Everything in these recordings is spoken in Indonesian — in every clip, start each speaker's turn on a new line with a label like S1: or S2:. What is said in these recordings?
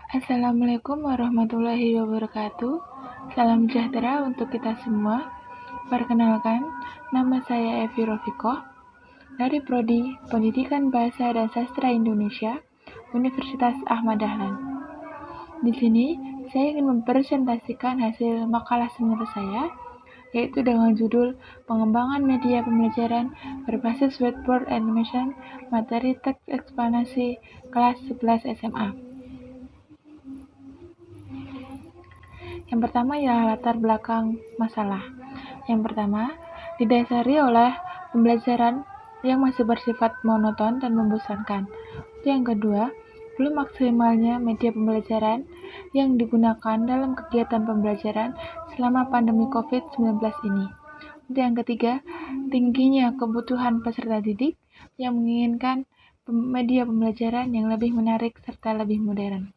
S1: Assalamualaikum warahmatullahi wabarakatuh. Salam sejahtera untuk kita semua. Perkenalkan, nama saya Evi Rofikoh dari Prodi Pendidikan Bahasa dan Sastra Indonesia, Universitas Ahmad Dahlan. Di sini, saya ingin mempresentasikan hasil makalah seminar saya, yaitu dengan judul Pengembangan Media Pembelajaran Berbasis Whiteboard Animation Materi Teks Eksplanasi Kelas 11 SMA. Yang pertama ialah latar belakang masalah. Yang pertama, didasari oleh pembelajaran yang masih bersifat monoton dan membosankan. Yang kedua, belum maksimalnya media pembelajaran yang digunakan dalam kegiatan pembelajaran selama pandemi COVID-19 ini. Yang ketiga, tingginya kebutuhan peserta didik yang menginginkan media pembelajaran yang lebih menarik serta lebih modern.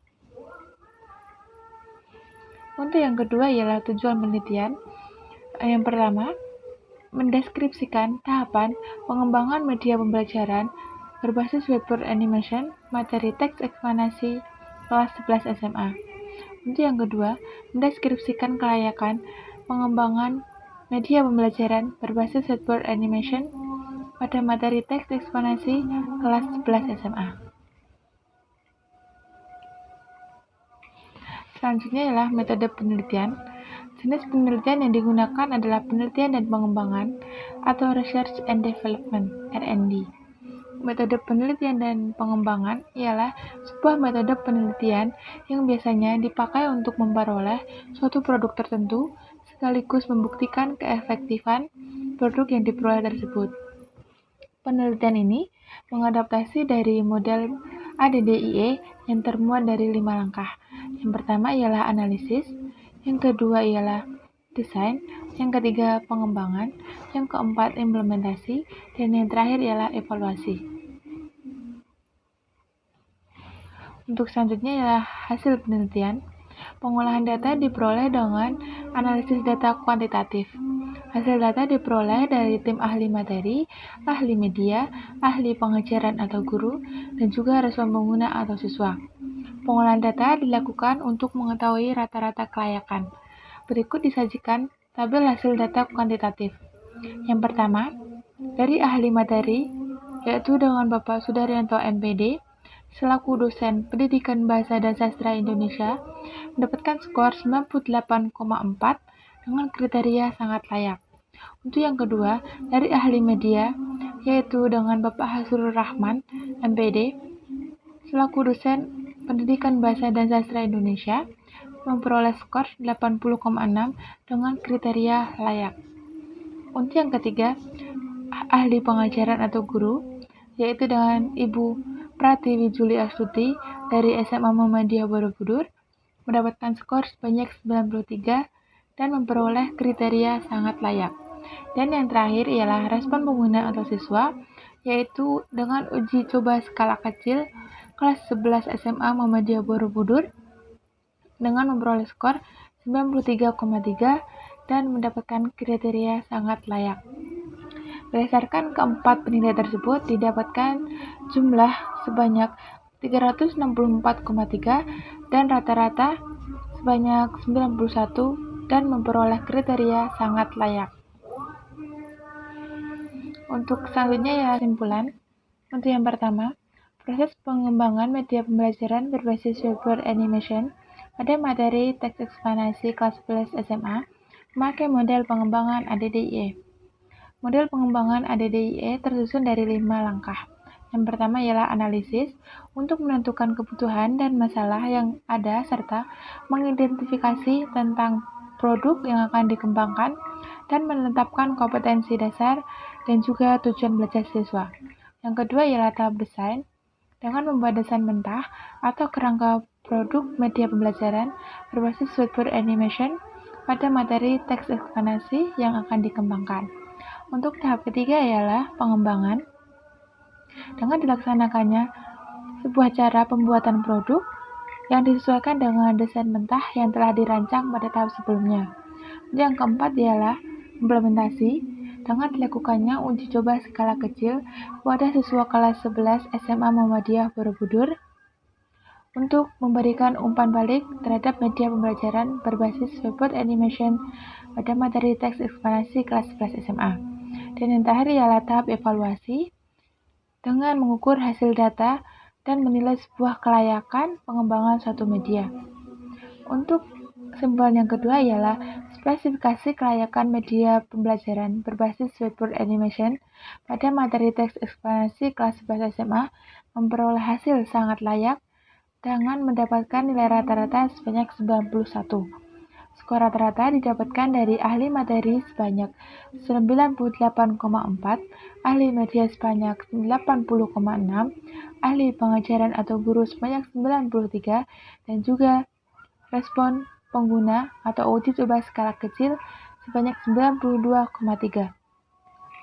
S1: Untuk yang kedua ialah tujuan penelitian. Yang pertama, mendeskripsikan tahapan pengembangan media pembelajaran berbasis whiteboard animation materi teks eksplanasi kelas 11 SMA. Untuk yang kedua, mendeskripsikan kelayakan pengembangan media pembelajaran berbasis whiteboard animation pada materi teks eksplanasi kelas 11 SMA. Selanjutnya ialah metode penelitian. Jenis penelitian yang digunakan adalah penelitian dan pengembangan atau Research and Development (R&D). Metode penelitian dan pengembangan ialah sebuah metode penelitian yang biasanya dipakai untuk memperoleh suatu produk tertentu sekaligus membuktikan keefektifan produk yang diperoleh tersebut. Penelitian ini mengadaptasi dari model ADDIE yang termuat dari 5 langkah. Yang pertama ialah analisis, yang kedua ialah desain, yang ketiga pengembangan, yang keempat implementasi, dan yang terakhir ialah evaluasi. Untuk selanjutnya ialah hasil penelitian. Pengolahan data diperoleh dengan analisis data kuantitatif. Hasil data diperoleh dari tim ahli materi, ahli media, ahli pengajaran atau guru, dan juga respon pengguna atau siswa. Pengolahan data dilakukan untuk mengetahui rata-rata kelayakan. Berikut disajikan tabel hasil data kuantitatif. Yang pertama, dari ahli materi, yaitu dengan Bapak Sudaryanto MPD, selaku dosen Pendidikan Bahasa dan Sastra Indonesia, mendapatkan skor 98,4 dengan kriteria sangat layak. Untuk yang kedua, dari ahli media, yaitu dengan Bapak Hasrul Rahman, MPD, selaku dosen Pendidikan Bahasa dan Sastra Indonesia, memperoleh skor 80,6 dengan kriteria layak. Untuk yang ketiga, ahli pengajaran atau guru, yaitu dengan Ibu Pratiwi Juli Astuti dari SMA Muhammadiyah Borobudur, mendapatkan skor sebanyak 93 dan memperoleh kriteria sangat layak. Dan yang terakhir ialah respon pengguna atau siswa, yaitu dengan uji coba skala kecil kelas 11 SMA Muhammadiyah Borobudur dengan memperoleh skor 93,3 dan mendapatkan kriteria sangat layak. Berdasarkan keempat penilaian tersebut, didapatkan jumlah sebanyak 364,3 dan rata-rata sebanyak 91 dan memperoleh kriteria sangat layak. Untuk selanjutnya ya kesimpulan. Untuk yang pertama, proses pengembangan media pembelajaran berbasis whiteboard animation pada materi teks eksplanasi kelas 11 SMA memakai model pengembangan ADDIE. Model pengembangan ADDIE tersusun dari 5 langkah. Yang pertama ialah analisis untuk menentukan kebutuhan dan masalah yang ada serta mengidentifikasi tentang produk yang akan dikembangkan dan menetapkan kompetensi dasar dan juga tujuan belajar siswa. Yang kedua ialah tahap desain dengan membuat desain mentah atau kerangka produk media pembelajaran berbasis whiteboard animation pada materi teks eksplanasi yang akan dikembangkan. Untuk tahap ketiga ialah pengembangan dengan dilaksanakannya sebuah cara pembuatan produk yang disesuaikan dengan desain mentah yang telah dirancang pada tahap sebelumnya. Yang keempat ialah implementasi dengan dilakukannya uji coba skala kecil pada siswa kelas 11 SMA Muhammadiyah Borobudur. untuk memberikan umpan balik terhadap media pembelajaran berbasis whiteboard animation pada materi teks eksplanasi kelas 11 SMA. Dan yang terakhir ialah tahap evaluasi dengan mengukur hasil data dan menilai sebuah kelayakan pengembangan suatu media. Untuk kesimpulan yang kedua ialah spesifikasi kelayakan media pembelajaran berbasis whiteboard animation pada materi teks eksplanasi kelas 11 SMA memperoleh hasil sangat layak dengan mendapatkan nilai rata-rata sebanyak 91. Skor rata-rata didapatkan dari ahli materi sebanyak 98,4, ahli media sebanyak 80,6, ahli pengajaran atau guru sebanyak 93, dan juga respon pengguna atau uji coba skala kecil sebanyak 92,3.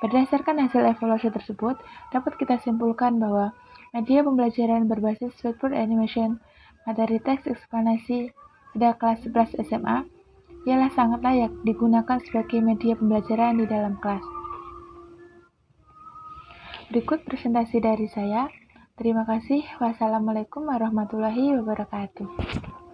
S1: Berdasarkan hasil evaluasi tersebut, dapat kita simpulkan bahwa media pembelajaran berbasis whiteboard animation materi teks eksplanasi pada kelas 11 SMA ialah sangat layak digunakan sebagai media pembelajaran di dalam kelas. Berikut presentasi dari saya. Terima kasih. Wassalamualaikum warahmatullahi wabarakatuh.